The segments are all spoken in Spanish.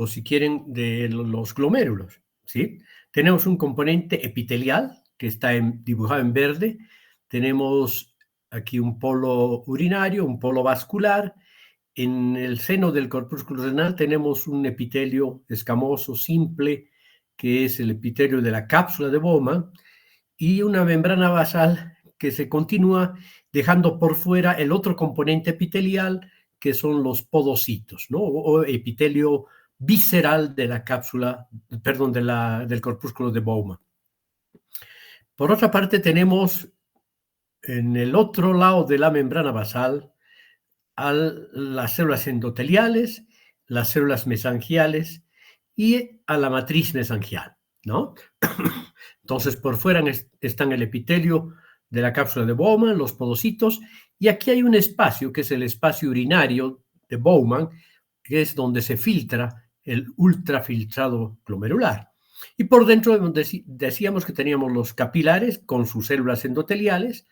o si quieren, de los glomérulos, ¿sí? Tenemos un componente epitelial que está dibujado en verde. Tenemos aquí un polo urinario, un polo vascular. En el seno del corpúsculo renal tenemos un epitelio escamoso simple, que es el epitelio de la cápsula de Bowman, y una membrana basal que se continúa dejando por fuera el otro componente epitelial, que son los podocitos, ¿no? O epitelio visceral de la cápsula, perdón, del corpúsculo de Bowman. Por otra parte, tenemos en el otro lado de la membrana basal a las células endoteliales, las células mesangiales y a la matriz mesangial, ¿no? Entonces, por fuera están el epitelio de la cápsula de Bowman, los podocitos, y aquí hay un espacio que es el espacio urinario de Bowman, que es donde se filtra el ultrafiltrado glomerular. Y por dentro decíamos que teníamos los capilares con sus células endoteliales,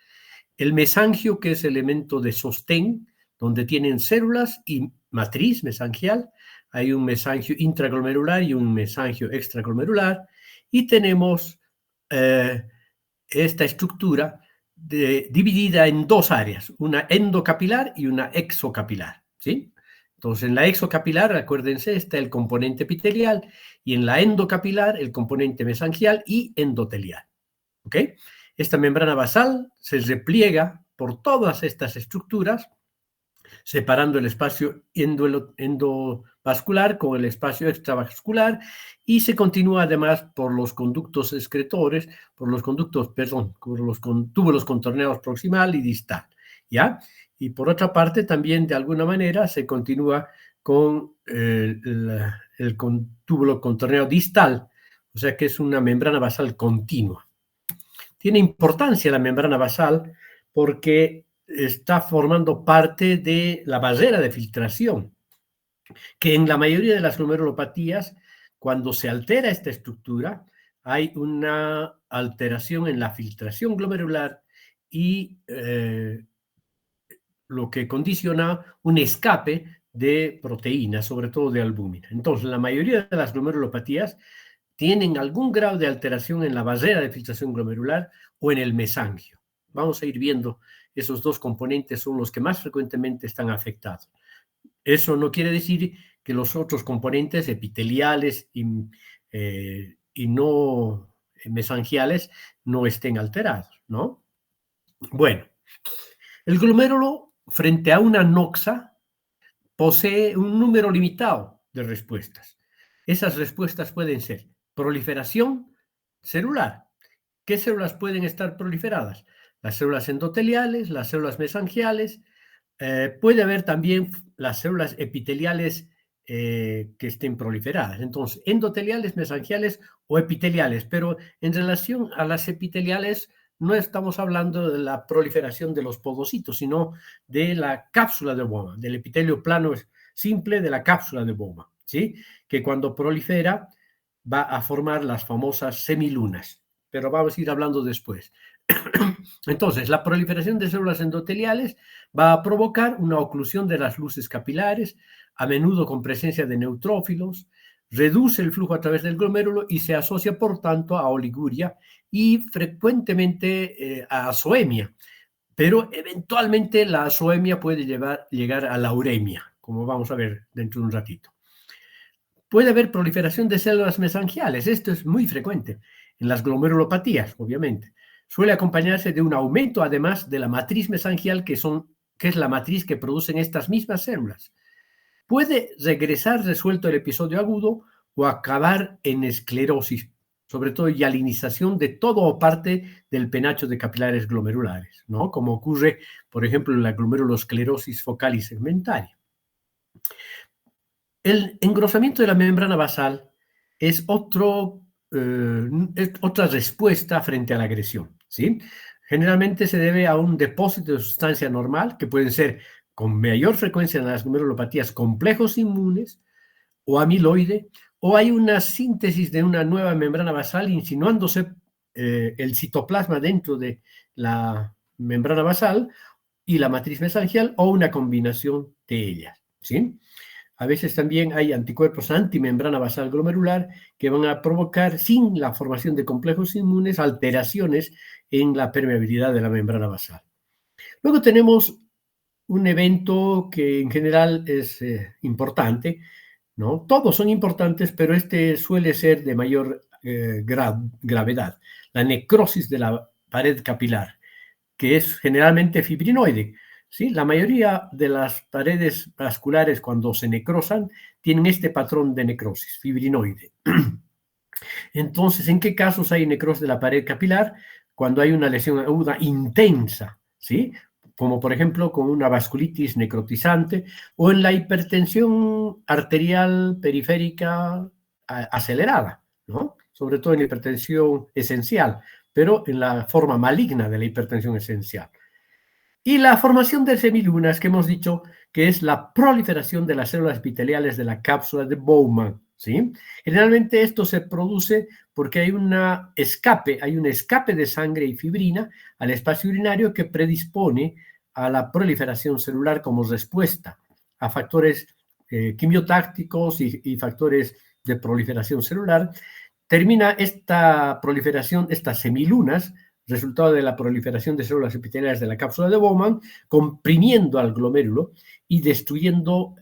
el mesangio, que es elemento de sostén, donde tienen células y matriz mesangial. Hay un mesangio intraglomerular y un mesangio extraglomerular. Y tenemos esta estructura dividida en dos áreas, una endocapilar y una exocapilar, ¿sí? Entonces, en la exocapilar, acuérdense, está el componente epitelial, y en la endocapilar el componente mesangial y endotelial, ¿ok? Esta membrana basal se repliega por todas estas estructuras, separando el espacio endovascular con el espacio extravascular, y se continúa además por los conductos excretores, por los túbulos contorneados proximal y distal, ¿ya? Y por otra parte, también de alguna manera se continúa con el túbulo contorneado distal, o sea que es una membrana basal continua. Tiene importancia la membrana basal porque está formando parte de la barrera de filtración, que en la mayoría de las glomerulopatías, cuando se altera esta estructura, hay una alteración en la filtración glomerular y lo que condiciona un escape de proteínas, sobre todo de albúmina. Entonces, la mayoría de las glomerulopatías tienen algún grado de alteración en la barrera de filtración glomerular o en el mesangio. Vamos a ir viendo, esos dos componentes son los que más frecuentemente están afectados. Eso no quiere decir que los otros componentes epiteliales y no mesangiales no estén alterados, ¿no? Bueno, el glomérulo frente a una noxa posee un número limitado de respuestas. Esas respuestas pueden ser proliferación celular. ¿Qué células pueden estar proliferadas? Las células endoteliales, las células mesangiales. Puede haber también las células epiteliales que estén proliferadas. Entonces, endoteliales, mesangiales o epiteliales. Pero en relación a las epiteliales, no estamos hablando de la proliferación de los podocitos, sino de la cápsula de Bowman, del epitelio plano simple de la cápsula de Bowman, ¿sí? Que cuando prolifera va a formar las famosas semilunas, pero vamos a ir hablando después. Entonces, la proliferación de células endoteliales va a provocar una oclusión de las luces capilares, a menudo con presencia de neutrófilos, reduce el flujo a través del glomérulo y se asocia, por tanto, a oliguria y frecuentemente a azoemia. Pero eventualmente la azoemia puede llegar a la uremia, como vamos a ver dentro de un ratito. Puede haber proliferación de células mesangiales. Esto es muy frecuente en las glomerulopatías, obviamente. Suele acompañarse de un aumento, además, de la matriz mesangial, que es la matriz que producen estas mismas células. Puede regresar resuelto el episodio agudo o acabar en esclerosis, sobre todo hialinización de todo o parte del penacho de capilares glomerulares, ¿no? Como ocurre, por ejemplo, en la glomerulosclerosis focal y segmentaria. El engrosamiento de la membrana basal es otra respuesta frente a la agresión, ¿sí? Generalmente se debe a un depósito de sustancia normal, que pueden ser con mayor frecuencia en las glomerulopatías complejos inmunes o amiloide, o hay una síntesis de una nueva membrana basal insinuándose el citoplasma dentro de la membrana basal y la matriz mesangial, o una combinación de ellas, ¿sí? a veces también hay anticuerpos antimembrana basal glomerular que van a provocar, sin la formación de complejos inmunes, alteraciones en la permeabilidad de la membrana basal. Luego tenemos un evento que en general es importante, ¿no? Todos son importantes, pero este suele ser de mayor gravedad, la necrosis de la pared capilar, que es generalmente fibrinoide. ¿Sí? La mayoría de las paredes vasculares, cuando se necrosan, tienen este patrón de necrosis, fibrinoide. Entonces, ¿en qué casos hay necrosis de la pared capilar? Cuando hay una lesión aguda intensa, ¿sí? Como por ejemplo con una vasculitis necrotizante o en la hipertensión arterial periférica acelerada, ¿no? Sobre todo en la hipertensión esencial, pero en la forma maligna de la hipertensión esencial. Y la formación de semilunas, que hemos dicho que es la proliferación de las células epiteliales de la cápsula de Bowman, ¿sí? Generalmente esto se produce porque hay un escape de sangre y fibrina al espacio urinario que predispone a la proliferación celular como respuesta a factores quimiotácticos y factores de proliferación celular. Termina esta proliferación, estas semilunas, resultado de la proliferación de células epiteliales de la cápsula de Bowman, comprimiendo al glomérulo y destruyendo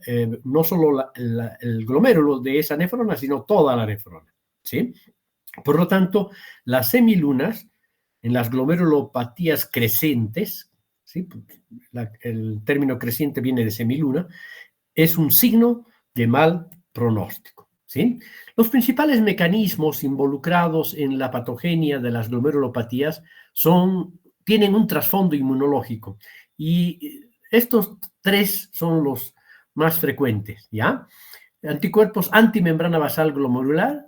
no solo el glomérulo de esa nefrona, sino toda la nefrona, ¿sí? Por lo tanto, las semilunas en las glomerulopatías crecientes, ¿sí? El término creciente viene de semiluna, es un signo de mal pronóstico, ¿sí? Los principales mecanismos involucrados en la patogenia de las glomerulopatías tienen un trasfondo inmunológico y estos tres son los más frecuentes, ¿ya? Anticuerpos antimembrana basal glomerular,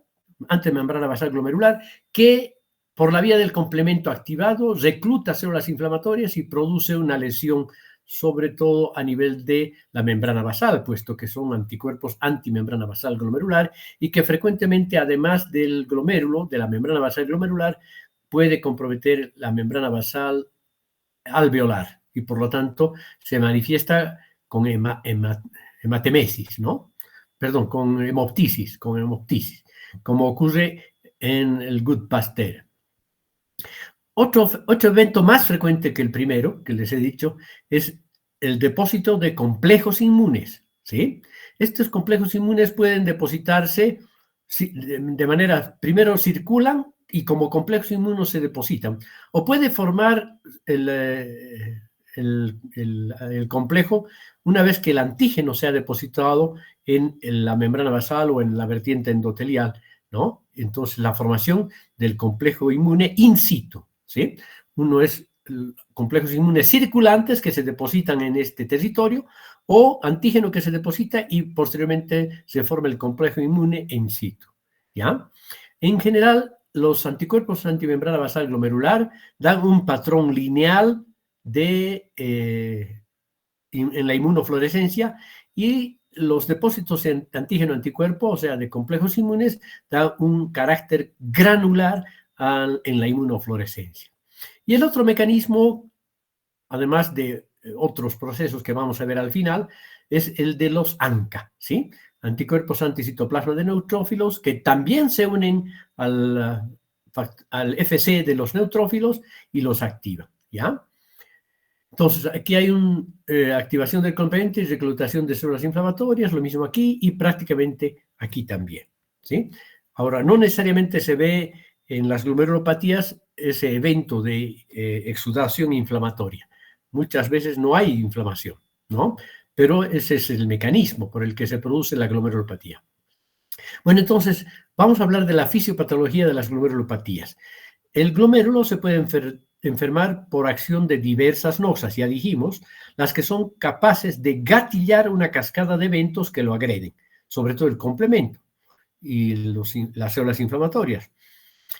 que por la vía del complemento activado recluta células inflamatorias y produce una lesión sobre todo a nivel de la membrana basal, puesto que son anticuerpos antimembrana basal glomerular y que frecuentemente, además del glomérulo, de la membrana basal glomerular, puede comprometer la membrana basal alveolar y por lo tanto se manifiesta con hematemesis, ¿no? Perdón, con hemoptisis, como ocurre en el Gut Pasteur. Otro evento más frecuente que el primero, que les he dicho, es el depósito de complejos inmunes, ¿sí? Estos complejos inmunes pueden depositarse de manera, primero circulan y como complejos inmunos se depositan, o puede formar el complejo una vez que el antígeno se ha depositado en la membrana basal o en la vertiente endotelial, ¿no? Entonces, la formación del complejo inmune in situ, ¿sí? Uno es complejos inmunes circulantes que se depositan en este territorio o antígeno que se deposita y posteriormente se forma el complejo inmune in situ, ¿ya? En general, los anticuerpos antimembrana basal glomerular dan un patrón lineal en la inmunofluorescencia y los depósitos de antígeno-anticuerpo, o sea, de complejos inmunes, dan un carácter granular en la inmunofluorescencia. Y el otro mecanismo, además de otros procesos que vamos a ver al final, es el de los ANCA, ¿sí? Anticuerpos anticitoplasma de neutrófilos que también se unen al FC de los neutrófilos y los activan, ¿ya? Entonces, aquí hay una activación del complemento y reclutación de células inflamatorias, lo mismo aquí y prácticamente aquí también, ¿sí? Ahora, no necesariamente se ve en las glomerulopatías ese evento de exudación inflamatoria. Muchas veces no hay inflamación, ¿no? Pero ese es el mecanismo por el que se produce la glomerulopatía. Bueno, entonces, vamos a hablar de la fisiopatología de las glomerulopatías. El glomérulo se puede enfermar por acción de diversas noxas, ya dijimos, las que son capaces de gatillar una cascada de eventos que lo agreden, sobre todo el complemento y las células inflamatorias.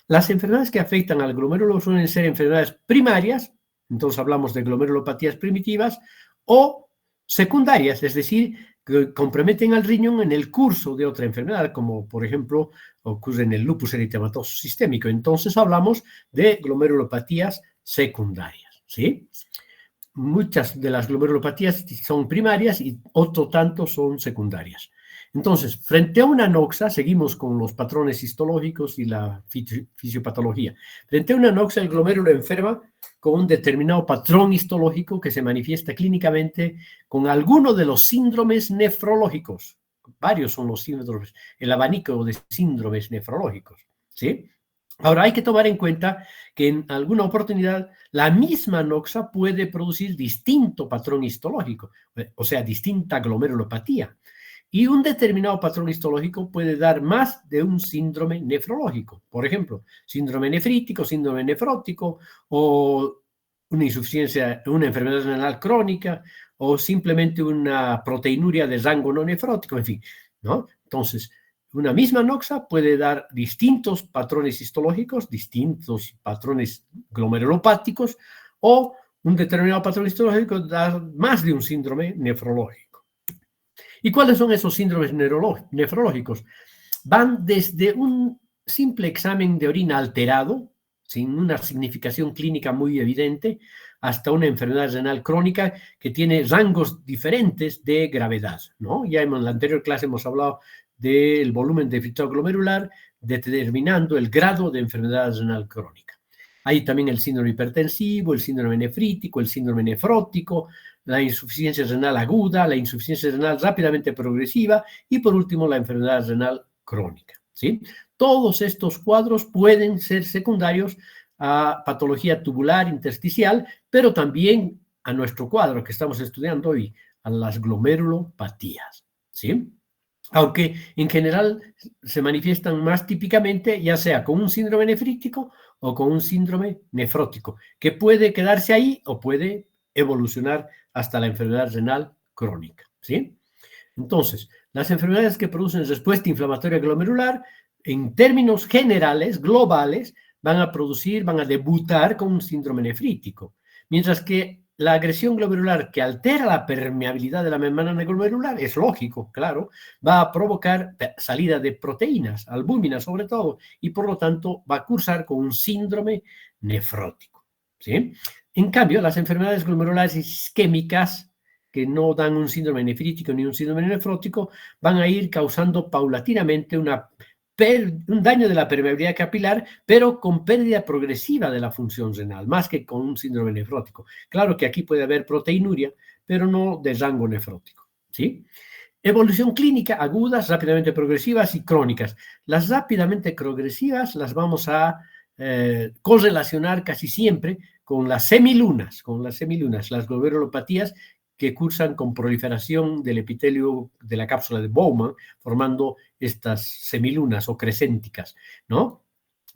Las enfermedades que afectan al glomérulo suelen ser enfermedades primarias, entonces hablamos de glomerulopatías primitivas, o secundarias, es decir, que comprometen al riñón en el curso de otra enfermedad, como por ejemplo ocurre en el lupus eritematoso sistémico. Entonces hablamos de glomerulopatías secundarias, ¿sí? Muchas de las glomerulopatías son primarias y otro tanto son secundarias. Entonces, frente a una anoxa, seguimos con los patrones histológicos y la fisiopatología. Frente a una anoxa, el glomérulo enferma con un determinado patrón histológico que se manifiesta clínicamente con alguno de los síndromes nefrológicos. Varios son los síndromes, el abanico de síndromes nefrológicos, ¿sí? Ahora, hay que tomar en cuenta que en alguna oportunidad la misma anoxa puede producir distinto patrón histológico, o sea, distinta glomerulopatía. Y un determinado patrón histológico puede dar más de un síndrome nefrológico. Por ejemplo, síndrome nefrítico, síndrome nefrótico o una insuficiencia, una enfermedad renal crónica o simplemente una proteinuria de rango no nefrótico, en fin, ¿no? Entonces, una misma anoxa puede dar distintos patrones histológicos, distintos patrones glomerulopáticos o un determinado patrón histológico dar más de un síndrome nefrológico. ¿Y cuáles son esos síndromes nefrológicos? Van desde un simple examen de orina alterado, sin una significación clínica muy evidente, hasta una enfermedad renal crónica que tiene rangos diferentes de gravedad, ¿no? Ya en la anterior clase hemos hablado del volumen de filtrado glomerular, determinando el grado de enfermedad renal crónica. Hay también el síndrome hipertensivo, el síndrome nefrítico, el síndrome nefrótico, la insuficiencia renal aguda, la insuficiencia renal rápidamente progresiva y, por último, la enfermedad renal crónica, ¿sí? Todos estos cuadros pueden ser secundarios a patología tubular intersticial, pero también a nuestro cuadro que estamos estudiando hoy, a las glomerulopatías, ¿sí? Aunque en general se manifiestan más típicamente ya sea con un síndrome nefrítico o con un síndrome nefrótico, que puede quedarse ahí o puede evolucionar hasta la enfermedad renal crónica, ¿sí? Entonces, las enfermedades que producen respuesta inflamatoria glomerular, en términos generales, globales, van a debutar con un síndrome nefrítico, mientras que la agresión glomerular que altera la permeabilidad de la membrana glomerular, es lógico, claro, va a provocar salida de proteínas, albúmina sobre todo, y por lo tanto va a cursar con un síndrome nefrótico, ¿sí? En cambio, las enfermedades glomerulares isquémicas que no dan un síndrome nefrítico ni un síndrome nefrótico, van a ir causando paulatinamente un daño de la permeabilidad capilar, pero con pérdida progresiva de la función renal, más que con un síndrome nefrótico. Claro que aquí puede haber proteinuria, pero no de rango nefrótico, ¿sí? Evolución clínica, agudas, rápidamente progresivas y crónicas. Las rápidamente progresivas las vamos a correlacionar casi siempre con las semilunas, las glomerulopatías que cursan con proliferación del epitelio de la cápsula de Bowman, formando estas semilunas o crescénticas, ¿no?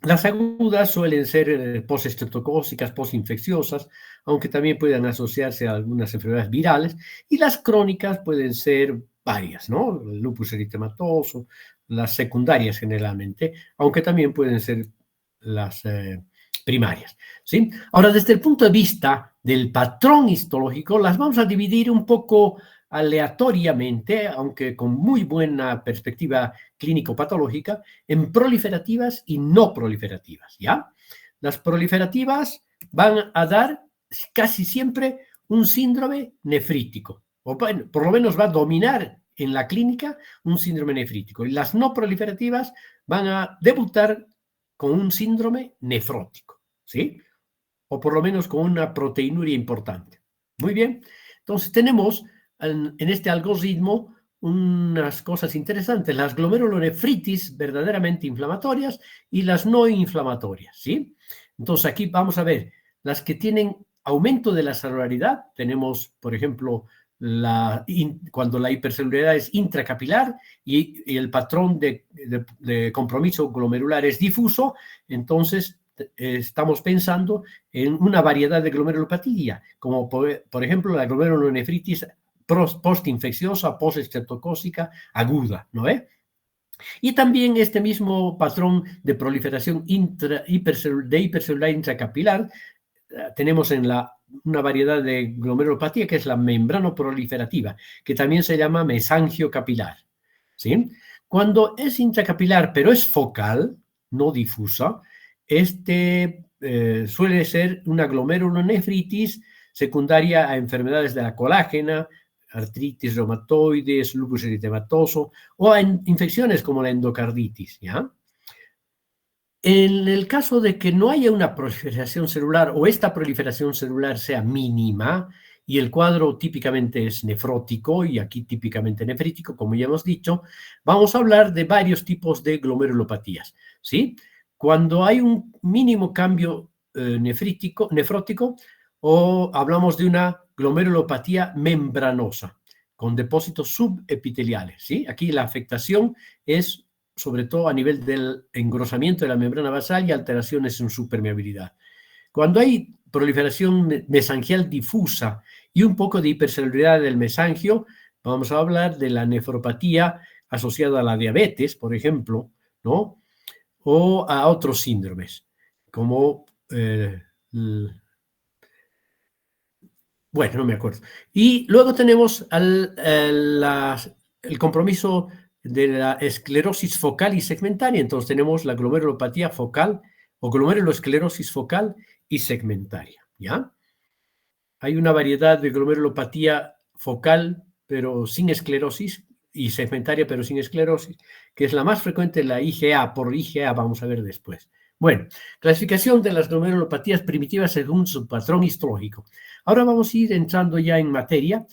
Las agudas suelen ser postestreptocócicas, postinfecciosas, aunque también pueden asociarse a algunas enfermedades virales, y las crónicas pueden ser varias, ¿no? El lupus eritematoso, las secundarias generalmente, aunque también pueden ser las primarias, ¿sí? Ahora, desde el punto de vista del patrón histológico, las vamos a dividir un poco aleatoriamente, aunque con muy buena perspectiva clínico-patológica, en proliferativas y no proliferativas, ¿ya? Las proliferativas van a dar casi siempre un síndrome nefrítico, o bueno, por lo menos va a dominar en la clínica un síndrome nefrítico. Y las no proliferativas van a debutar con un síndrome nefrótico, ¿sí? O por lo menos con una proteinuria importante. Muy bien, entonces tenemos en este algoritmo unas cosas interesantes, las glomerulonefritis verdaderamente inflamatorias y las no inflamatorias, ¿sí? Entonces aquí vamos a ver las que tienen aumento de la celularidad, tenemos, por ejemplo, cuando la hipercelularidad es intracapilar y el patrón de compromiso glomerular es difuso, entonces estamos pensando en una variedad de glomerulopatía, como por ejemplo la glomerulonefritis postinfecciosa, postestreptocócica aguda, ¿no es? Y también este mismo patrón de proliferación hipercelular intracapilar tenemos en una variedad de glomerulopatía que es la membranoproliferativa, que también se llama mesangio capilar, ¿sí? Cuando es intracapilar, pero es focal, no difusa, suele ser una glomerulonefritis secundaria a enfermedades de la colágena, artritis reumatoides, lupus eritematoso o en infecciones como la endocarditis, ¿ya? En el caso de que no haya una proliferación celular o esta proliferación celular sea mínima y el cuadro típicamente es nefrótico y aquí típicamente nefrítico, como ya hemos dicho, vamos a hablar de varios tipos de glomerulopatías, ¿sí? Cuando hay un mínimo cambio nefrótico o hablamos de una glomerulopatía membranosa con depósitos subepiteliales, ¿sí? Aquí la afectación es sobre todo a nivel del engrosamiento de la membrana basal y alteraciones en su permeabilidad. Cuando hay proliferación mesangial difusa y un poco de hipercelularidad del mesangio, vamos a hablar de la nefropatía asociada a la diabetes, por ejemplo, ¿no? O a otros síndromes, como, bueno, no me acuerdo. Y luego tenemos el compromiso de la esclerosis focal y segmentaria. Entonces tenemos la glomerulopatía focal o glomerulosclerosis focal y segmentaria, ¿ya? Hay una variedad de glomerulopatía focal, pero sin esclerosis, y segmentaria, pero sin esclerosis, que es la más frecuente, la IgA. Por IgA vamos a ver después. Bueno, clasificación de las glomerulopatías primitivas según su patrón histológico. Ahora vamos a ir entrando ya en materia.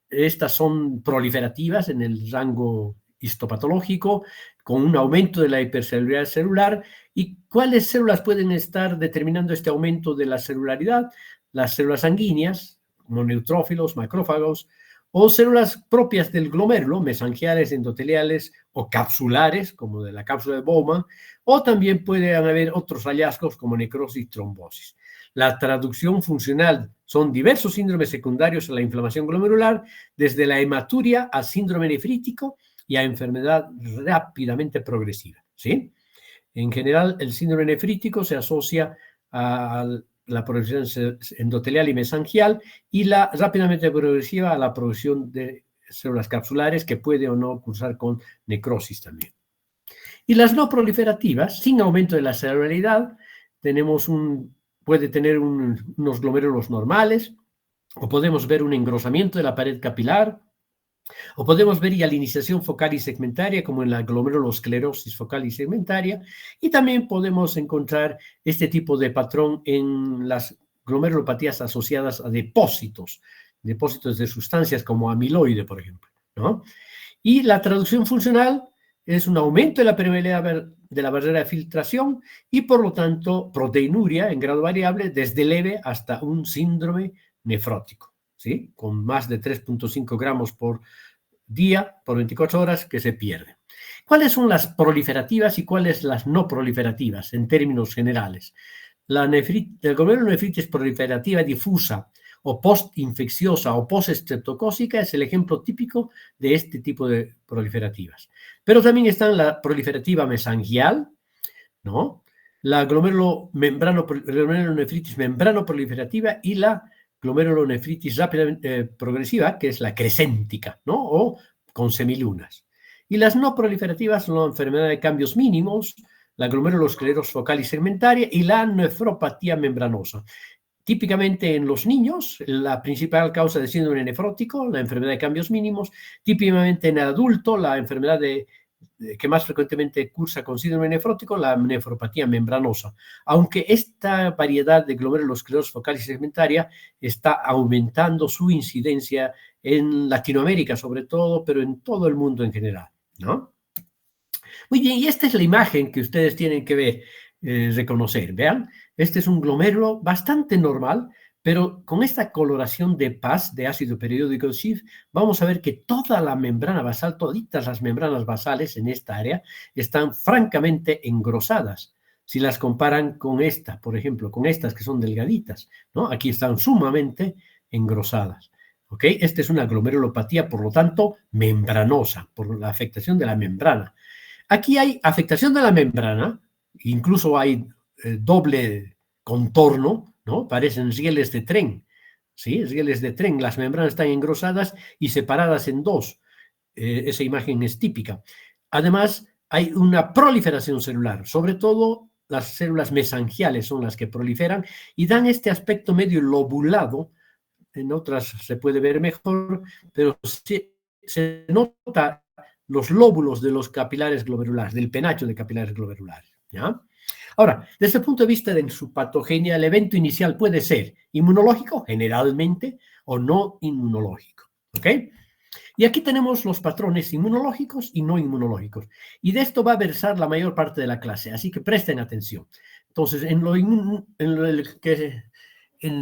Estas son proliferativas en el rango histopatológico, con un aumento de la hipercelularidad celular. ¿Y cuáles células pueden estar determinando este aumento de la celularidad? Las células sanguíneas, como neutrófilos, macrófagos, o células propias del glomérulo, mesangiales, endoteliales o capsulares, como de la cápsula de Bowman, o también pueden haber otros hallazgos como necrosis y trombosis. La traducción funcional son diversos síndromes secundarios a la inflamación glomerular, desde la hematuria al síndrome nefrítico y a enfermedad rápidamente progresiva, ¿sí? En general, el síndrome nefrítico se asocia a la progresión endotelial y mesangial y la rápidamente progresiva a la producción de células capsulares que puede o no cursar con necrosis también. Y las no proliferativas, sin aumento de la celularidad, puede tener unos glomérulos normales o podemos ver un engrosamiento de la pared capilar, o podemos ver hialinización focal y segmentaria, como en la glomerulosclerosis focal y segmentaria, y también podemos encontrar este tipo de patrón en las glomerulopatías asociadas a depósitos de sustancias como amiloide, por ejemplo, ¿no? Y la traducción funcional es un aumento de la permeabilidad de la barrera de filtración y, por lo tanto, proteinuria en grado variable desde leve hasta un síndrome nefrótico, ¿sí? Con más de 3.5 gramos por día por 24 horas que se pierde. ¿Cuáles son las proliferativas y cuáles las no proliferativas en términos generales? La glomerulonefritis proliferativa difusa o postinfecciosa o postestreptocócica es el ejemplo típico de este tipo de proliferativas. Pero también están la proliferativa mesangial, ¿no? La glomerulonefritis membrano proliferativa y la glomerulonefritis rápidamente progresiva, que es la crescéntica, ¿no? O con semilunas. Y las no proliferativas son la enfermedad de cambios mínimos, la glomerulosclerosis focal y segmentaria y la nefropatía membranosa. Típicamente en los niños, la principal causa de síndrome nefrótico, la enfermedad de cambios mínimos. Típicamente en el adulto, la enfermedad que más frecuentemente cursa con síndrome nefrótico, la nefropatía membranosa. Aunque esta variedad de glomerulosclerosis focal y segmentaria está aumentando su incidencia en Latinoamérica sobre todo, pero en todo el mundo en general, ¿no? Muy bien, y esta es la imagen que ustedes tienen que ver, reconocer. Vean, este es un glomérulo bastante normal, pero con esta coloración de paz de ácido periódico Schiff, vamos a ver que toda la membrana basal, toditas las membranas basales en esta área, están francamente engrosadas. Si las comparan con esta, por ejemplo, con estas que son delgaditas, ¿no? Aquí están sumamente engrosadas. ¿Ok? Esta es una glomerulopatía, por lo tanto, membranosa, por la afectación de la membrana. Aquí hay afectación de la membrana, incluso hay doble contorno, ¿no? Parecen rieles de tren, ¿sí? Rieles de tren, las membranas están engrosadas y separadas en dos. Esa imagen es típica. Además, hay una proliferación celular, sobre todo las células mesangiales son las que proliferan y dan este aspecto medio lobulado en otras se puede ver mejor, pero se nota los lóbulos de los capilares glomerulares, del penacho de capilares glomerulares, ¿ya? Ahora, desde el punto de vista de su patogenia, el evento inicial puede ser inmunológico, generalmente, o no inmunológico, ¿ok? Y aquí tenemos los patrones inmunológicos y no inmunológicos. Y de esto va a versar la mayor parte de la clase, así que presten atención. Entonces, en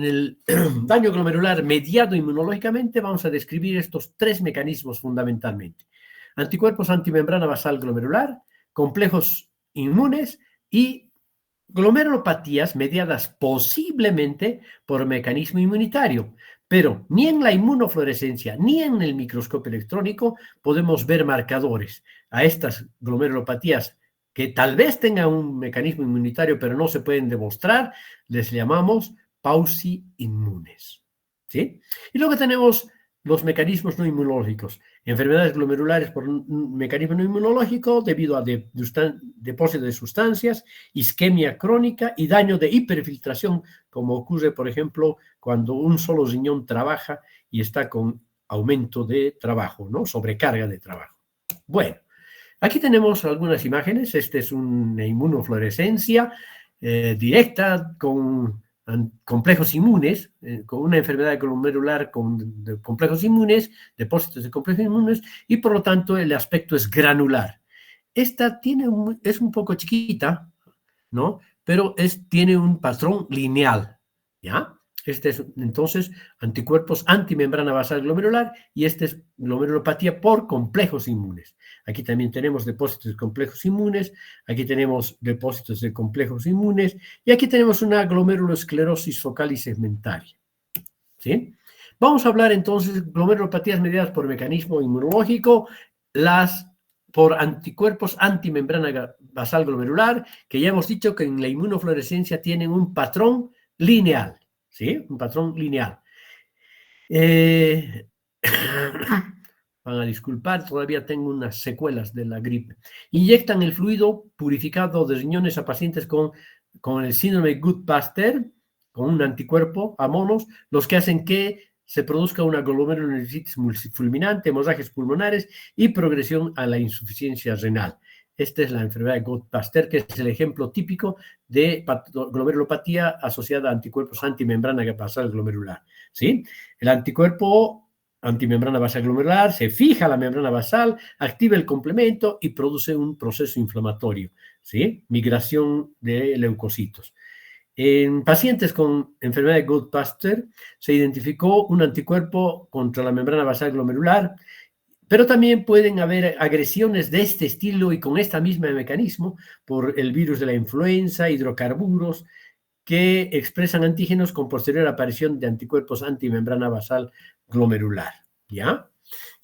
el daño glomerular mediado inmunológicamente, vamos a describir estos tres mecanismos fundamentalmente. Anticuerpos antimembrana basal glomerular, complejos inmunes y glomerulopatías mediadas posiblemente por mecanismo inmunitario. Pero ni en la inmunofluorescencia ni en el microscopio electrónico podemos ver marcadores a estas glomerulopatías que tal vez tengan un mecanismo inmunitario, pero no se pueden demostrar, les llamamos pauci-inmunes. ¿Sí? Y luego tenemos los mecanismos no inmunológicos. Enfermedades glomerulares por un mecanismo no inmunológico debido a depósito de sustancias, isquemia crónica y daño de hiperfiltración, como ocurre, por ejemplo, cuando un solo riñón trabaja y está con aumento de trabajo, ¿no? Sobrecarga de trabajo. Bueno, aquí tenemos algunas imágenes. Esta es una inmunofluorescencia directa con complejos inmunes, con una enfermedad glomerular con complejos inmunes, depósitos de complejos inmunes, y por lo tanto el aspecto es granular. Esta es un poco chiquita, ¿no? Pero tiene un patrón lineal, ¿ya? Este es, entonces, anticuerpos antimembrana basal glomerular y este es glomerulopatía por complejos inmunes. Aquí también tenemos depósitos de complejos inmunes, aquí tenemos depósitos de complejos inmunes y aquí tenemos una glomerulosclerosis focal y segmentaria, ¿sí? Vamos a hablar entonces de glomerulopatías mediadas por mecanismo inmunológico, las por anticuerpos antimembrana basal glomerular, que ya hemos dicho que en la inmunofluorescencia tienen un patrón lineal, ¿sí? Un patrón lineal. Van a disculpar, todavía tengo unas secuelas de la gripe. Inyectan el fluido purificado de riñones a pacientes con el síndrome de Goodpaster, con un anticuerpo a monos, los que hacen que se produzca una glomerulonefritis multifulminante, hemorragias pulmonares y progresión a la insuficiencia renal. Esta es la enfermedad de Goodpaster, que es el ejemplo típico de glomerulopatía asociada a anticuerpos antimembrana basal glomerular, ¿sí? El anticuerpo antimembrana basal glomerular se fija a la membrana basal, activa el complemento y produce un proceso inflamatorio, ¿sí? Migración de leucocitos. En pacientes con enfermedad de Goodpaster se identificó un anticuerpo contra la membrana basal glomerular, pero también pueden haber agresiones de este estilo y con este mismo mecanismo por el virus de la influenza, hidrocarburos, que expresan antígenos con posterior aparición de anticuerpos antimembrana basal glomerular, ¿ya?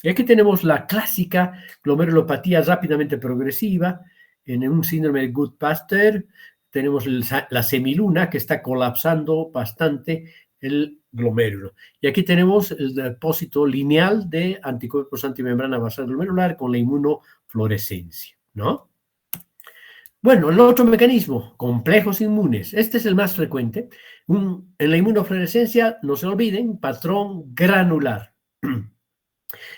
Y aquí tenemos la clásica glomerulopatía rápidamente progresiva en un síndrome de Goodpaster. Tenemos la semiluna que está colapsando bastante el glomérulo. Y aquí tenemos el depósito lineal de anticuerpos antimembrana basal glomerular con la inmunofluorescencia, ¿no? Bueno, el otro mecanismo, complejos inmunes. Este es el más frecuente. En la inmunofluorescencia, no se olviden, patrón granular.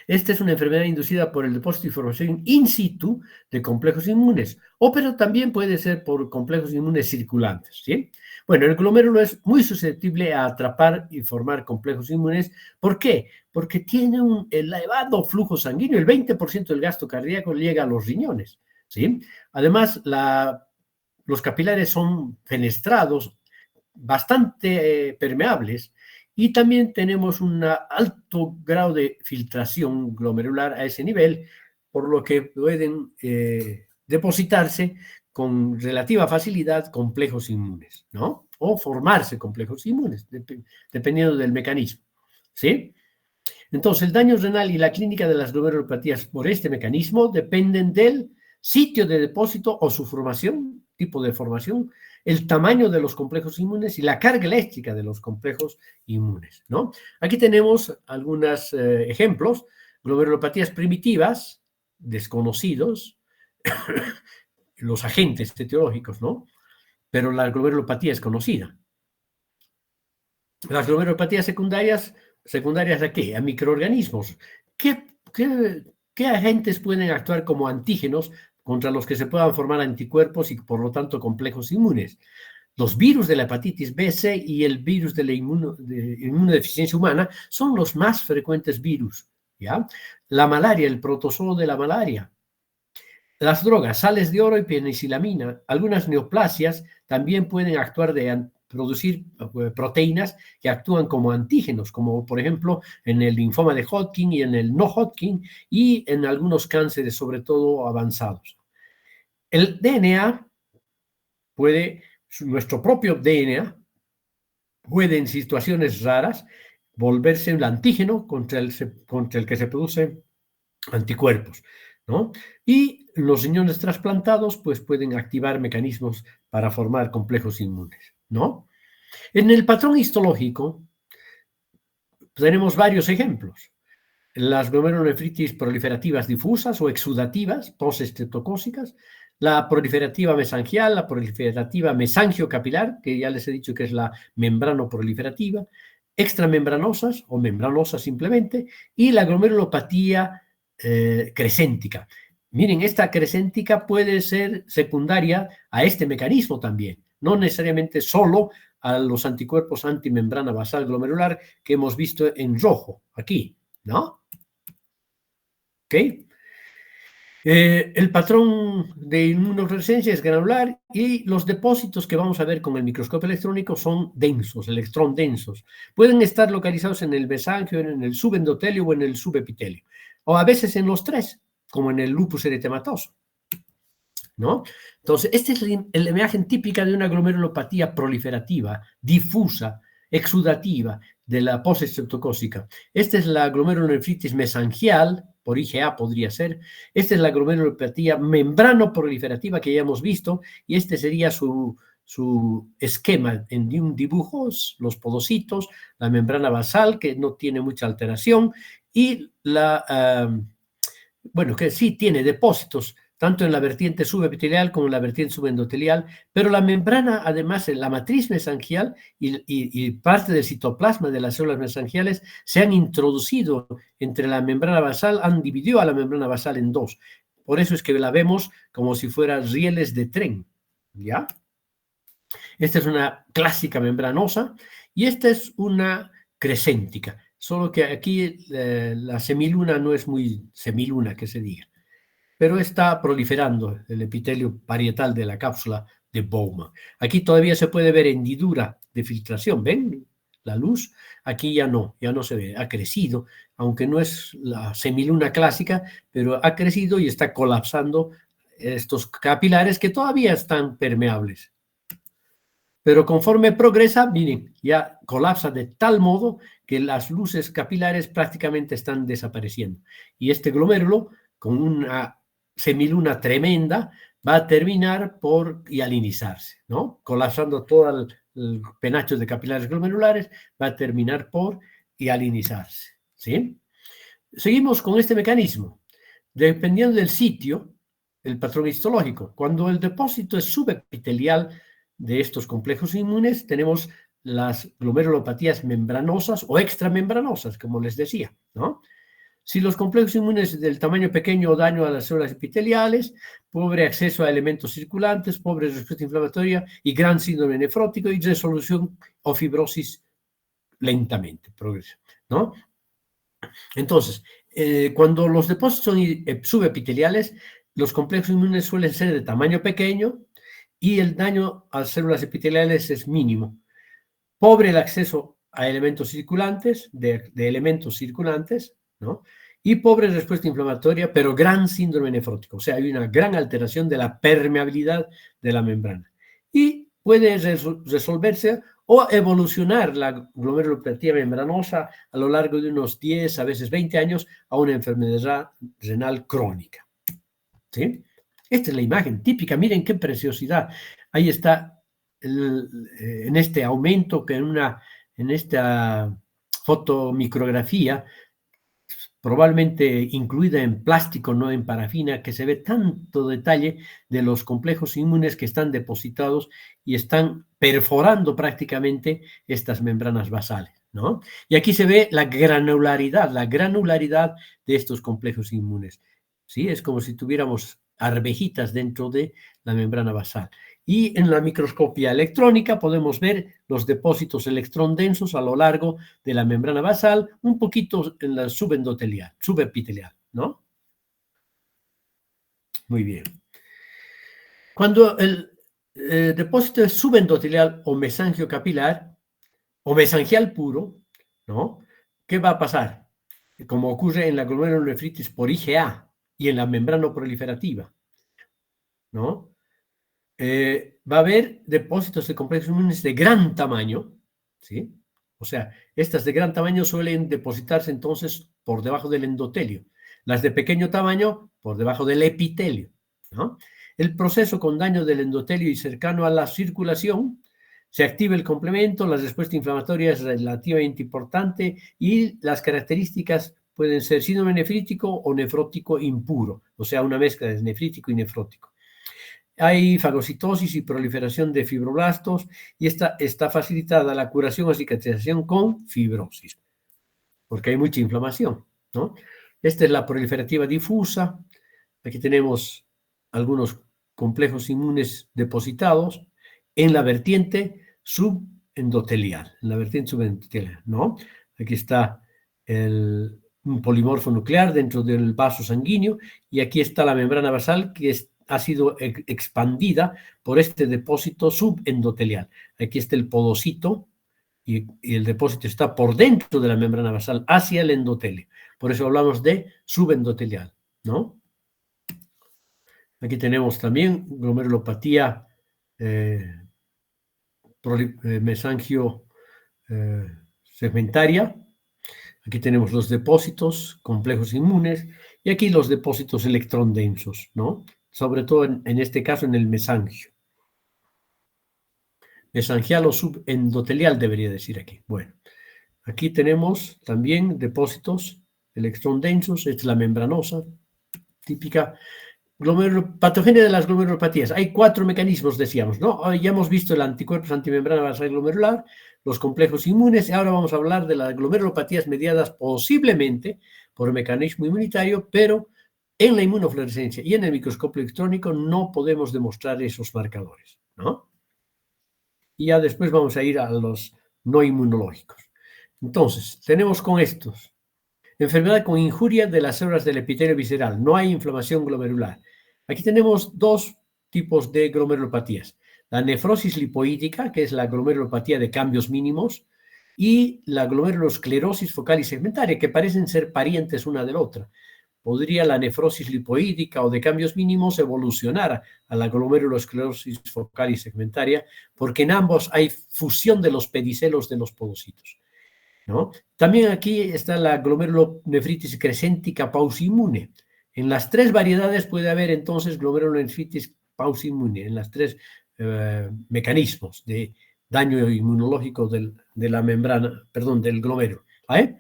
Esta es una enfermedad inducida por el depósito de formación in situ de complejos inmunes, pero también puede ser por complejos inmunes circulantes, ¿sí? Bueno, el glomérulo es muy susceptible a atrapar y formar complejos inmunes. ¿Por qué? Porque tiene un elevado flujo sanguíneo. El 20% del gasto cardíaco llega a los riñones, ¿sí? Además, los capilares son fenestrados, bastante permeables, y también tenemos un alto grado de filtración glomerular a ese nivel, por lo que pueden depositarse con relativa facilidad complejos inmunes, ¿no? O formarse complejos inmunes, dependiendo del mecanismo, ¿sí? Entonces, el daño renal y la clínica de las glomerulopatías por este mecanismo dependen del sitio de depósito o su formación, tipo de formación, el tamaño de los complejos inmunes y la carga eléctrica de los complejos inmunes, ¿no? Aquí tenemos algunos ejemplos: glomerulopatías primitivas, desconocidos, los agentes etiológicos, ¿no? Pero la glomerulopatía es conocida. Las glomerulopatías secundarias secundarias a qué? A microorganismos. ¿Qué agentes pueden actuar como antígenos contra los que se puedan formar anticuerpos y, por lo tanto, complejos inmunes? Los virus de la hepatitis B, C y el virus de la inmunodeficiencia humana son los más frecuentes virus, ¿ya? La malaria, el protozoo de la malaria. Las drogas, sales de oro y penicilamina, algunas neoplasias también pueden actuar producir proteínas que actúan como antígenos, como por ejemplo en el linfoma de Hodgkin y en el no Hodgkin y en algunos cánceres, sobre todo avanzados. El DNA nuestro propio DNA puede en situaciones raras volverse un antígeno contra el que se producen anticuerpos, ¿no? Y los riñones trasplantados pues pueden activar mecanismos para formar complejos inmunes, ¿no? En el patrón histológico tenemos varios ejemplos. Las glomerulonefritis proliferativas difusas o exudativas, postestreptocócicas, la proliferativa mesangial, la proliferativa mesangiocapilar, que ya les he dicho que es la membranoproliferativa, extramembranosas o membranosas simplemente, y la glomerulopatía crescéntica. Miren, esta crescéntica puede ser secundaria a este mecanismo también, no necesariamente solo a los anticuerpos antimembrana basal glomerular que hemos visto en rojo, aquí, ¿no? ¿Ok? El patrón de inmunofluorescencia es granular y los depósitos que vamos a ver con el microscopio electrónico son densos, electrón densos. Pueden estar localizados en el mesangio, en el subendotelio o en el subepitelio, o a veces en los tres, como en el lupus eritematoso, ¿no? Entonces, esta es la imagen típica de una glomerulopatía proliferativa, difusa, exudativa, de la postestreptocócica. Esta es la glomerulonefritis mesangial, por IgA podría ser. Esta es la glomerulopatía membranoproliferativa que ya hemos visto, y este sería su esquema en un dibujo, los podocitos, la membrana basal, que no tiene mucha alteración, y bueno, que sí tiene depósitos, tanto en la vertiente subepitelial como en la vertiente subendotelial, pero la membrana, además, la matriz mesangial y parte del citoplasma de las células mesangiales se han introducido entre la membrana basal, han dividido a la membrana basal en dos. Por eso es que la vemos como si fueran rieles de tren, ¿ya? Esta es una clásica membranosa y esta es una crescéntica, solo que aquí la semiluna no es muy semiluna, que se diga, pero está proliferando el epitelio parietal de la cápsula de Bowman. Aquí todavía se puede ver hendidura de filtración, ¿ven? La luz, aquí ya no se ve, ha crecido, aunque no es la semiluna clásica, pero ha crecido y está colapsando estos capilares que todavía están permeables. Pero conforme progresa, miren, ya colapsa de tal modo que las luces capilares prácticamente están desapareciendo. Y este glomérulo, con una semiluna tremenda, va a terminar por hialinizarse, ¿no? Colapsando todo el penacho de capilares glomerulares, va a terminar por hialinizarse, ¿sí? Seguimos con este mecanismo. Dependiendo del sitio, el patrón histológico. Cuando el depósito es subepitelial de estos complejos inmunes, tenemos las glomerulopatías membranosas o extramembranosas, como les decía, ¿no? Si los complejos inmunes del tamaño pequeño o daño a las células epiteliales, pobre acceso a elementos circulantes, pobre respuesta inflamatoria y gran síndrome nefrótico y resolución o fibrosis lentamente progresa, ¿no? Entonces, cuando los depósitos son subepiteliales, los complejos inmunes suelen ser de tamaño pequeño y el daño a células epiteliales es mínimo. Pobre el acceso a elementos circulantes, de elementos circulantes, ¿no? Y pobre respuesta inflamatoria, pero gran síndrome nefrótico. O sea, hay una gran alteración de la permeabilidad de la membrana. Y puede resolverse o evolucionar la glomerulopatía membranosa a lo largo de unos 10, a veces 20 años, a una enfermedad renal crónica. ¿Sí? Esta es la imagen típica, miren qué preciosidad. Ahí está en este aumento que en esta fotomicrografía, probablemente incluida en plástico, no en parafina, que se ve tanto detalle de los complejos inmunes que están depositados y están perforando prácticamente estas membranas basales. ¿no? Y aquí se ve la granularidad de estos complejos inmunes, ¿sí? Es como si tuviéramos arvejitas dentro de la membrana basal. Y en la microscopía electrónica podemos ver los depósitos electrondensos a lo largo de la membrana basal, un poquito en la subepitelial, ¿no? Muy bien. Cuando el depósito es subendotelial o mesangio capilar, o mesangial puro, ¿no? ¿Qué va a pasar? Como ocurre en la glomerulonefritis por IgA y en la membrana proliferativa, ¿no? Va a haber depósitos de complejos inmunes de gran tamaño, ¿sí? O sea, estas de gran tamaño suelen depositarse entonces por debajo del endotelio, las de pequeño tamaño por debajo del epitelio, ¿no? El proceso con daño del endotelio y cercano a la circulación, se activa el complemento, la respuesta inflamatoria es relativamente importante y las características pueden ser síndrome nefrítico o nefrótico impuro, o sea, una mezcla de nefrítico y nefrótico. Hay fagocitosis y proliferación de fibroblastos y está facilitada la curación o cicatrización con fibrosis, porque hay mucha inflamación, ¿no? Esta es la proliferativa difusa. Aquí tenemos algunos complejos inmunes depositados en la vertiente subendotelial, ¿no? Aquí está un polimorfo nuclear dentro del vaso sanguíneo y aquí está la membrana basal que ha sido expandida por este depósito subendotelial. Aquí está el podocito y el depósito está por dentro de la membrana basal hacia el endotelio. Por eso hablamos de subendotelial, ¿no? Aquí tenemos también glomerulopatía mesangio segmentaria. Aquí tenemos los depósitos, complejos inmunes, y aquí los depósitos electrondensos, ¿no? Sobre todo en este caso en el mesangio. Mesangial o subendotelial debería decir aquí. Bueno, aquí tenemos también depósitos electrondensos, esta es la membranosa, típica. Patogenia de las glomerulopatías. Hay 4 mecanismos, decíamos, ¿no? Ya hemos visto el anticuerpos antimembrana basal glomerular, los complejos inmunes, y ahora vamos a hablar de las glomerulopatías mediadas posiblemente por mecanismo inmunitario, pero en la inmunofluorescencia y en el microscopio electrónico no podemos demostrar esos marcadores, ¿no? Y ya después vamos a ir a los no inmunológicos. Entonces, tenemos con estos. Enfermedad con injuria de las células del epitelio visceral. No hay inflamación glomerular. Aquí tenemos 2 tipos de glomerulopatías. La nefrosis lipoídica, que es la glomerulopatía de cambios mínimos, y la glomerulosclerosis focal y segmentaria, que parecen ser parientes una de la otra. Podría la nefrosis lipoídica o de cambios mínimos evolucionar a la glomerulosclerosis focal y segmentaria, porque en ambos hay fusión de los pedicelos de los podocitos, ¿no? También aquí está la glomerulonefritis crescéntica pausimune. En las 3 variedades puede haber entonces glomerulonefritis pausimune, en las 3 mecanismos de daño inmunológico de la membrana, perdón, del glomérulo. ¿Vale?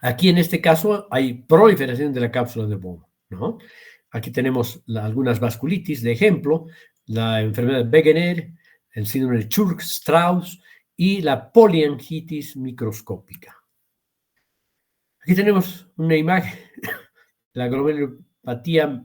Aquí en este caso hay proliferación de la cápsula de Bowman, ¿no? Aquí tenemos algunas vasculitis, de ejemplo, la enfermedad de Wegener, el síndrome de Churg-Strauss y la poliangitis microscópica. Aquí tenemos una imagen, la glomerulopatía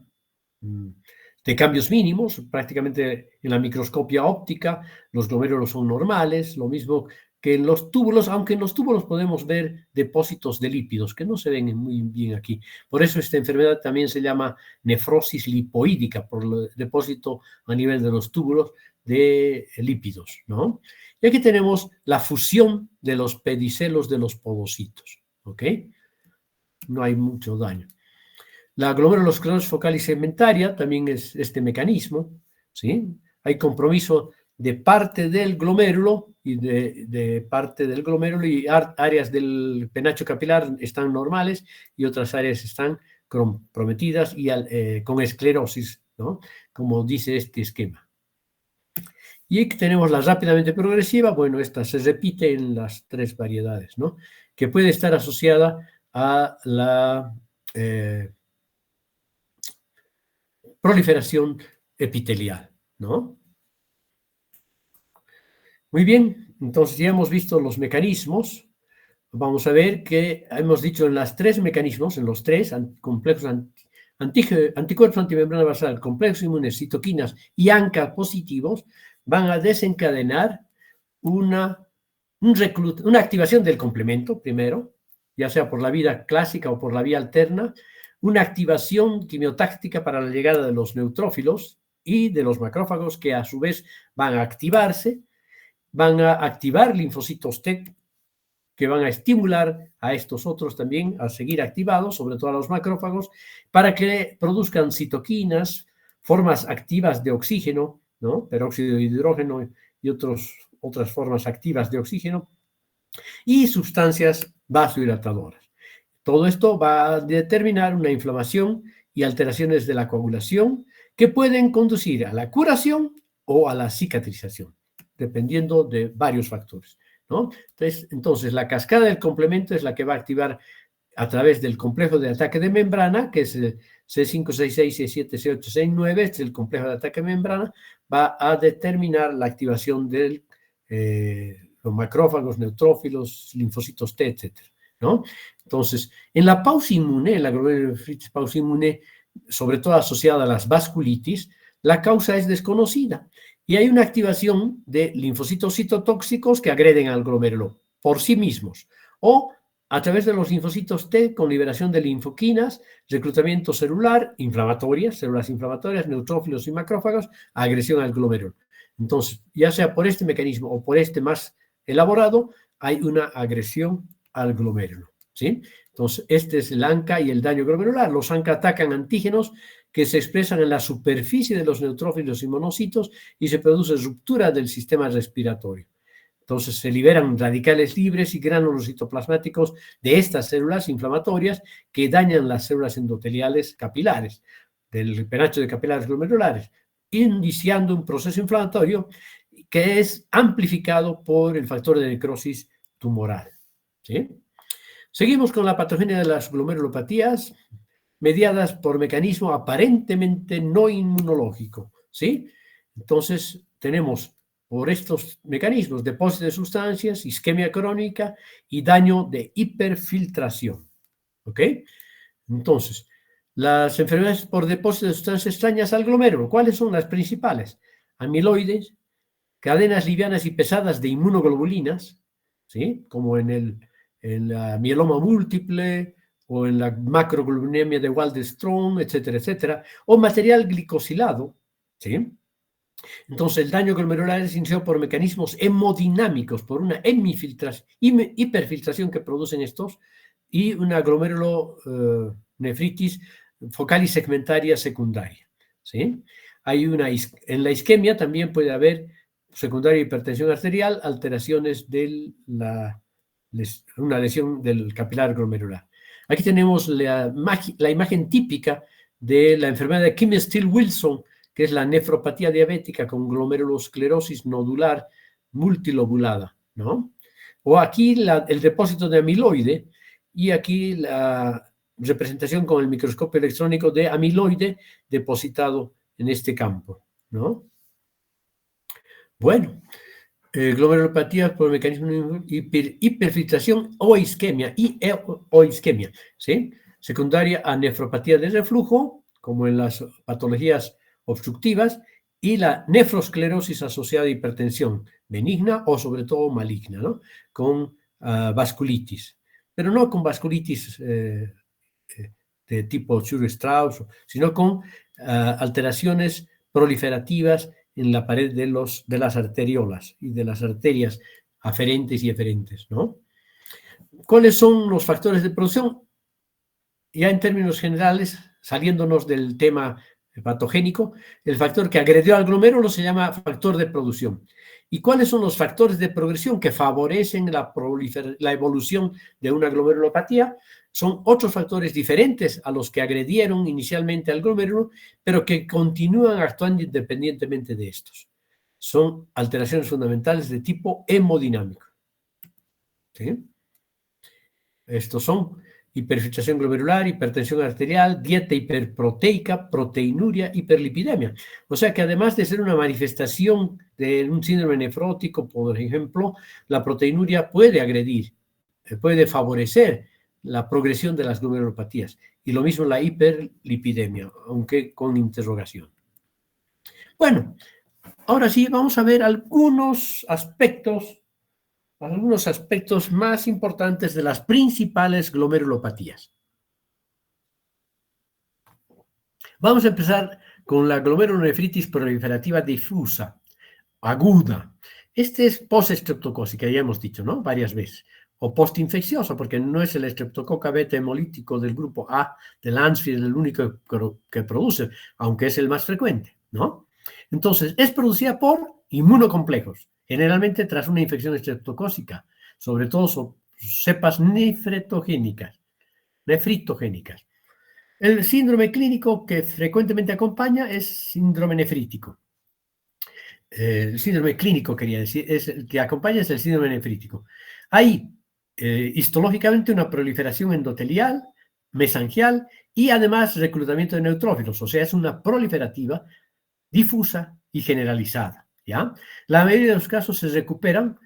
de cambios mínimos, prácticamente en la microscopia óptica, los glomérulos son normales, lo mismo que en los túbulos, aunque en los túbulos podemos ver depósitos de lípidos que no se ven muy bien aquí. Por eso esta enfermedad también se llama nefrosis lipoídica, por el depósito a nivel de los túbulos de lípidos, ¿no? Y aquí tenemos la fusión de los pedicelos de los podocitos, ¿ok? No hay mucho daño. La glomerulosclerosis focal y segmentaria también es este mecanismo, ¿sí? Hay compromiso de parte del glomérulo y de parte del glomérulo y áreas del penacho capilar están normales y otras áreas están comprometidas y con esclerosis, ¿no? Como dice este esquema. Y aquí tenemos la rápidamente progresiva, bueno, esta se repite en las 3 variedades, ¿no? Que puede estar asociada a la proliferación epitelial, ¿no? Muy bien, entonces ya hemos visto los mecanismos vamos a ver que hemos dicho en los tres mecanismos, en los tres complejos anticuerpos antimembrana basal, complejos inmunes, citoquinas y ANCA positivos, van a desencadenar una activación del complemento, primero, ya sea por la vía clásica o por la vía alterna, una activación quimiotáctica para la llegada de los neutrófilos y de los macrófagos, que a su vez van a activarse, van a activar linfocitos T, que van a estimular a estos otros también a seguir activados, sobre todo a los macrófagos, para que produzcan citoquinas, formas activas de oxígeno, ¿no? Peróxido de hidrógeno y otras formas activas de oxígeno, y sustancias vasodilatadoras. Todo esto va a determinar una inflamación y alteraciones de la coagulación que pueden conducir a la curación o a la cicatrización, dependiendo de varios factores, ¿no? Entonces, la cascada del complemento es la que va a activar a través del complejo de ataque de membrana, que es el C566, C7, C8, C9, este es el complejo de ataque de membrana, va a determinar la activación de los macrófagos, neutrófilos, linfocitos T, etcétera, ¿no? Entonces, en la pausa inmune, en la glomerulonefritis pausa inmune, sobre todo asociada a las vasculitis, la causa es desconocida y hay una activación de linfocitos citotóxicos que agreden al glomérulo por sí mismos o a través de los linfocitos T con liberación de linfoquinas, reclutamiento celular, células inflamatorias, neutrófilos y macrófagos, agresión al glomérulo. Entonces, ya sea por este mecanismo o por este más elaborado, hay una agresión al glomérulo, ¿sí? Entonces, este es el ANCA y el daño glomerular. Los ANCA atacan antígenos que se expresan en la superficie de los neutrófilos y monocitos y se produce ruptura del sistema respiratorio. Entonces, se liberan radicales libres y gránulos citoplasmáticos de estas células inflamatorias que dañan las células endoteliales capilares, del penacho de capilares glomerulares, iniciando un proceso inflamatorio que es amplificado por el factor de necrosis tumoral, ¿sí? Seguimos con la patogenia de las glomerulopatías mediadas por mecanismo aparentemente no inmunológico, ¿sí? Entonces, tenemos por estos mecanismos depósito de sustancias, isquemia crónica y daño de hiperfiltración, ¿ok? Entonces, las enfermedades por depósito de sustancias extrañas al glomérulo, ¿cuáles son las principales? Amiloides, cadenas livianas y pesadas de inmunoglobulinas, ¿sí? Como en la mieloma múltiple o en la macroglobulinemia de Waldenström, etcétera, etcétera, o material glicosilado, ¿sí? Entonces, el daño glomerular es iniciado por mecanismos hemodinámicos, por una hiperfiltración que producen estos y una glomerulonefritis focal y segmentaria secundaria, ¿sí? En la isquemia también puede haber secundaria hipertensión arterial, alteraciones de una lesión del capilar glomerular. Aquí tenemos la imagen típica de la enfermedad de Kim-Steele-Wilson, que es la nefropatía diabética con glomerulosclerosis nodular multilobulada, ¿no? O aquí el depósito de amiloide y aquí la representación con el microscopio electrónico de amiloide depositado en este campo, ¿no? Bueno, glomerulopatía por mecanismo de hiperfiltración o isquemia, o isquemia, ¿sí? Secundaria a nefropatía de reflujo, como en las patologías obstructivas, y la nefrosclerosis asociada a hipertensión benigna o sobre todo maligna, ¿no? Con vasculitis, pero no con vasculitis de tipo Churg-Strauss, sino con alteraciones proliferativas en la pared de las arteriolas y de las arterias aferentes y eferentes, ¿no? ¿Cuáles son los factores de producción? Ya en términos generales, saliéndonos del tema patogénico, el factor que agredió al glomérulo se llama factor de producción. ¿Y cuáles son los factores de progresión que favorecen la evolución de una glomerulopatía? Son otros factores diferentes a los que agredieron inicialmente al glomérulo, pero que continúan actuando independientemente de estos. Son alteraciones fundamentales de tipo hemodinámico, ¿sí? Estos son hiperfiltración glomerular, hipertensión arterial, dieta hiperproteica, proteinuria, hiperlipidemia. O sea que además de ser una manifestación de un síndrome nefrótico, por ejemplo, la proteinuria puede agredir puede favorecer la progresión de las glomerulopatías. Y lo mismo la hiperlipidemia, aunque con interrogación. Bueno, ahora sí, vamos a ver algunos aspectos más importantes de las principales glomerulopatías. Vamos a empezar con la glomerulonefritis proliferativa difusa, aguda. Este es post-estreptocócica, ya hemos dicho, ¿no? Varias veces. O postinfecciosa, porque no es el estreptococa beta hemolítico del grupo A del Lansfield el único que produce, aunque es el más frecuente, ¿no? Entonces, es producida por inmunocomplejos, generalmente tras una infección estreptocócica, sobre todo cepas nefritogénicas. El síndrome clínico que frecuentemente acompaña es síndrome nefrítico. El síndrome clínico, quería decir, es el que acompaña es el síndrome nefrítico. Hay histológicamente una proliferación endotelial, mesangial y además reclutamiento de neutrófilos, o sea, es una proliferativa difusa y generalizada, ¿ya? La mayoría de los casos se recuperan,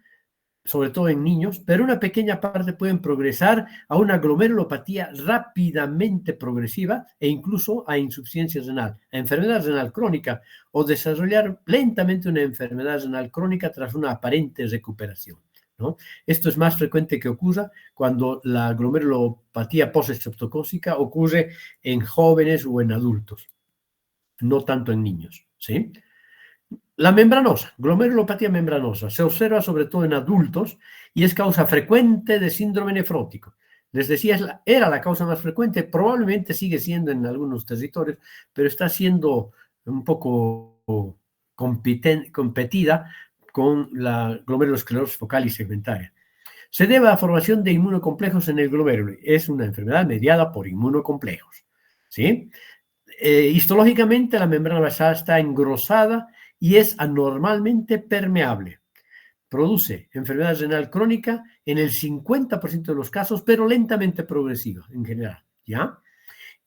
sobre todo en niños, pero una pequeña parte pueden progresar a una glomerulopatía rápidamente progresiva e incluso a insuficiencia renal, a enfermedad renal crónica o desarrollar lentamente una enfermedad renal crónica tras una aparente recuperación, ¿no? Esto es más frecuente que ocurra cuando la glomerulopatía postestreptocócica ocurre en jóvenes o en adultos, no tanto en niños, ¿sí? La membranosa, glomerulopatía membranosa, se observa sobre todo en adultos y es causa frecuente de síndrome nefrótico. Les decía, era la causa más frecuente, probablemente sigue siendo en algunos territorios, pero está siendo un poco competida con la glomerulosclerosis focal y segmentaria. Se debe a la formación de inmunocomplejos en el glomérulo. Es una enfermedad mediada por inmunocomplejos, ¿sí? Histológicamente, la membrana basal está engrosada y es anormalmente permeable. Produce enfermedad renal crónica en el 50% de los casos, pero lentamente progresiva en general, ¿ya?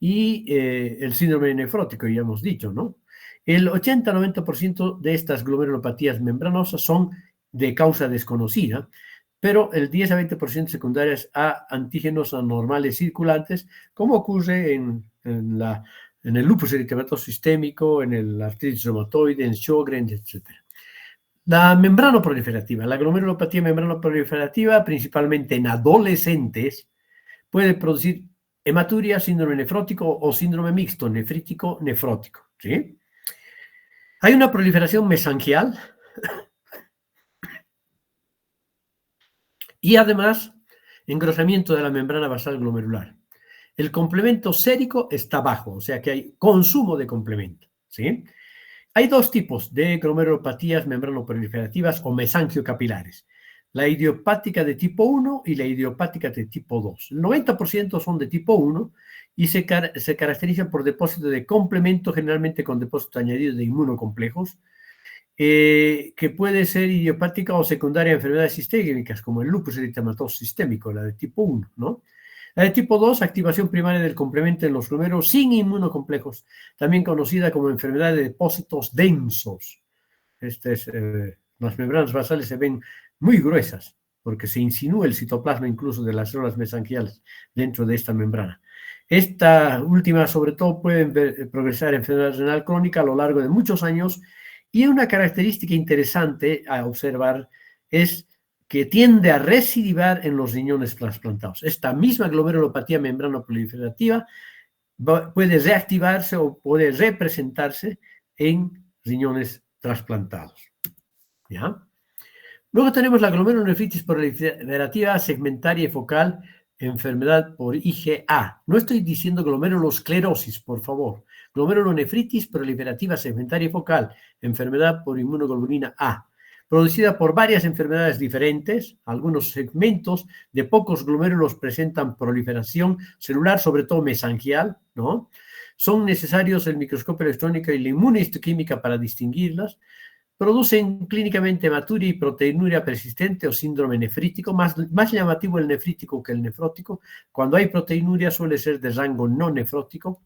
Y el síndrome nefrótico, ya hemos dicho, ¿no? El 80-90% de estas glomerulopatías membranosas son de causa desconocida, pero el 10-20% secundarias a antígenos anormales circulantes, como ocurre en el lupus eritematoso sistémico, en el artritis reumatoide, en Sjögren, etc. La membranoproliferativa, la glomerulopatía membranoproliferativa, principalmente en adolescentes, puede producir hematuria, síndrome nefrótico o síndrome mixto, nefrítico-nefrótico, ¿sí? Hay una proliferación mesangial y además engrosamiento de la membrana basal glomerular. El complemento sérico está bajo, o sea que hay consumo de complemento, ¿sí? Hay dos tipos de glomerulopatías membranoproliferativas o mesangiocapilares, la idiopática de tipo 1 y la idiopática de tipo 2. El 90% son de tipo 1 y se caracterizan por depósito de complemento, generalmente con depósito añadido de inmunocomplejos, que puede ser idiopática o secundaria a enfermedades sistémicas, como el lupus eritematoso sistémico, la de tipo 1, ¿no? La de tipo 2, activación primaria del complemento en los glomérulos sin inmunocomplejos, también conocida como enfermedad de depósitos densos. Las membranas basales se ven muy gruesas, porque se insinúa el citoplasma incluso de las células mesangiales dentro de esta membrana. Esta última, sobre todo, puede progresar en enfermedad renal crónica a lo largo de muchos años, y una característica interesante a observar es que tiende a recidivar en los riñones trasplantados. Esta misma glomerulopatía membranoproliferativa puede reactivarse o puede representarse en riñones trasplantados, ¿ya? Luego tenemos la glomerulonefritis proliferativa segmentaria y focal, enfermedad por IgA. No estoy diciendo glomerulosclerosis, por favor. Glomerulonefritis proliferativa segmentaria y focal, enfermedad por inmunoglobulina A, producida por varias enfermedades diferentes. Algunos segmentos de pocos glomérulos presentan proliferación celular, sobre todo mesangial, ¿no? Son necesarios el microscopio electrónico y la inmunohistoquímica para distinguirlas. Producen clínicamente hematuria y proteinuria persistente o síndrome nefrítico, más llamativo el nefrítico que el nefrótico. Cuando hay proteinuria suele ser de rango no nefrótico.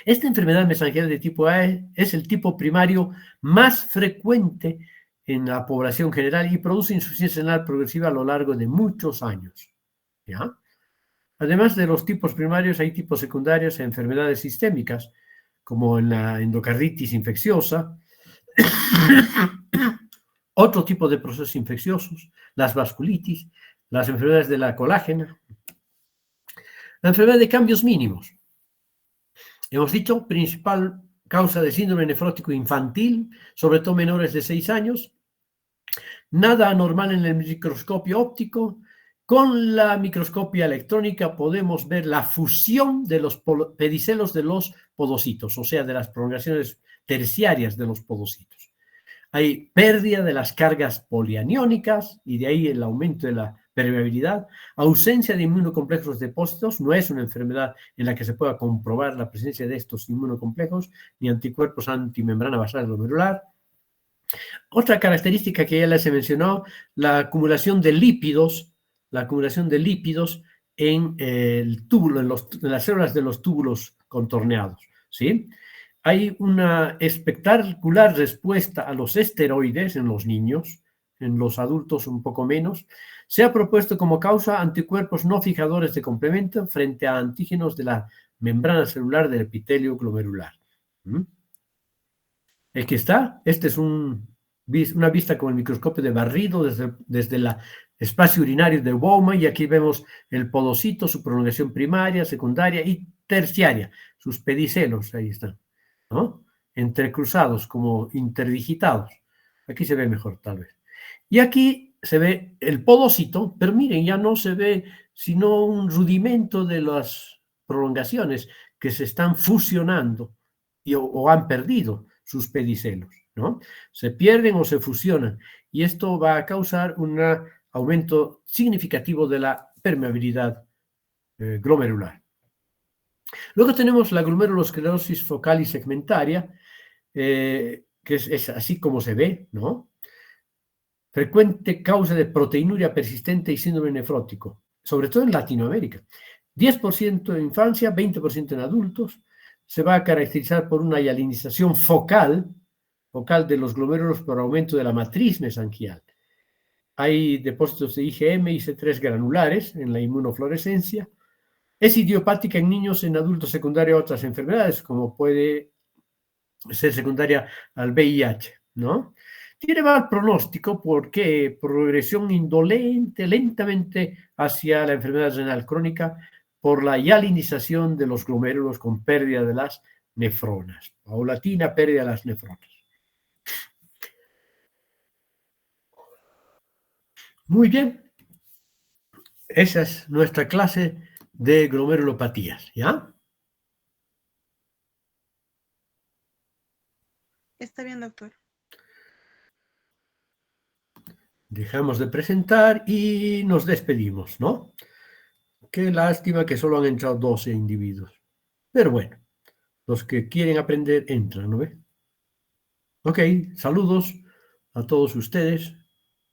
Esta enfermedad mesangial de tipo A es el tipo primario más frecuente en la población general y produce insuficiencia renal progresiva a lo largo de muchos años, ¿ya? Además de los tipos primarios, hay tipos secundarios e enfermedades sistémicas, como en la endocarditis infecciosa, otro tipo de procesos infecciosos, las vasculitis, las enfermedades de la colágena, la enfermedad de cambios mínimos. Hemos dicho, principal causa de síndrome nefrótico infantil, sobre todo menores de 6 años, nada anormal en el microscopio óptico. Con la microscopia electrónica podemos ver la fusión de los pedicelos de los podocitos, o sea, de las prolongaciones terciarias de los podocitos. Hay pérdida de las cargas polianiónicas y de ahí el aumento de la permeabilidad, ausencia de inmunocomplejos depósitos, no es una enfermedad en la que se pueda comprobar la presencia de estos inmunocomplejos ni anticuerpos antimembrana basal glomerular. Otra característica que ya les he mencionado, la acumulación de lípidos en el túbulo, en las células de los túbulos contorneados, ¿sí? Hay una espectacular respuesta a los esteroides en los niños, en los adultos un poco menos. Se ha propuesto como causa anticuerpos no fijadores de complemento frente a antígenos de la membrana celular del epitelio glomerular. Aquí está, este es una vista con el microscopio de barrido desde el espacio urinario de Bowman, y aquí vemos el podocito, su prolongación primaria, secundaria y terciaria, sus pedicelos, ahí están, ¿no? Entrecruzados, como interdigitados. Aquí se ve mejor, tal vez. Y aquí se ve el podocito, pero miren, ya no se ve sino un rudimento de las prolongaciones que se están fusionando o han perdido sus pedicelos, ¿no? Se pierden o se fusionan, y esto va a causar un aumento significativo de la permeabilidad glomerular. Luego tenemos la glomerulosclerosis focal y segmentaria, que es así como se ve, ¿no? Frecuente causa de proteinuria persistente y síndrome nefrótico, sobre todo en Latinoamérica. 10% en infancia, 20% en adultos. Se va a caracterizar por una hialinización focal de los glomérulos por aumento de la matriz mesangial. Hay depósitos de IgM y C3 granulares en la inmunofluorescencia. Es idiopática en niños, en adultos, secundaria a otras enfermedades, como puede ser secundaria al VIH, ¿no? Tiene mal pronóstico porque progresión indolente, lentamente hacia la enfermedad renal crónica por la hialinización de los glomérulos con pérdida de las nefronas, paulatina pérdida de las nefronas. Muy bien, esa es nuestra clase de glomerulopatías, ¿ya? Está bien, doctor. Dejamos de presentar y nos despedimos, ¿no? Qué lástima que solo han entrado 12 individuos. Pero bueno, los que quieren aprender entran, ¿no ve? Ok, saludos a todos ustedes.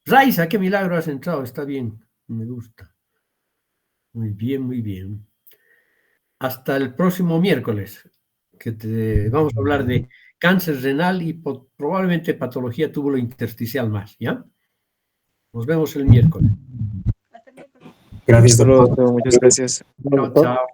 Raiza, qué milagro has entrado, está bien, me gusta. Muy bien, muy bien. Hasta el próximo miércoles, que vamos a hablar de cáncer renal y probablemente patología túbulo-intersticial más, ¿ya? Nos vemos el miércoles. Hasta el miércoles. Gracias, doctor. Muchas gracias. Chao, chao.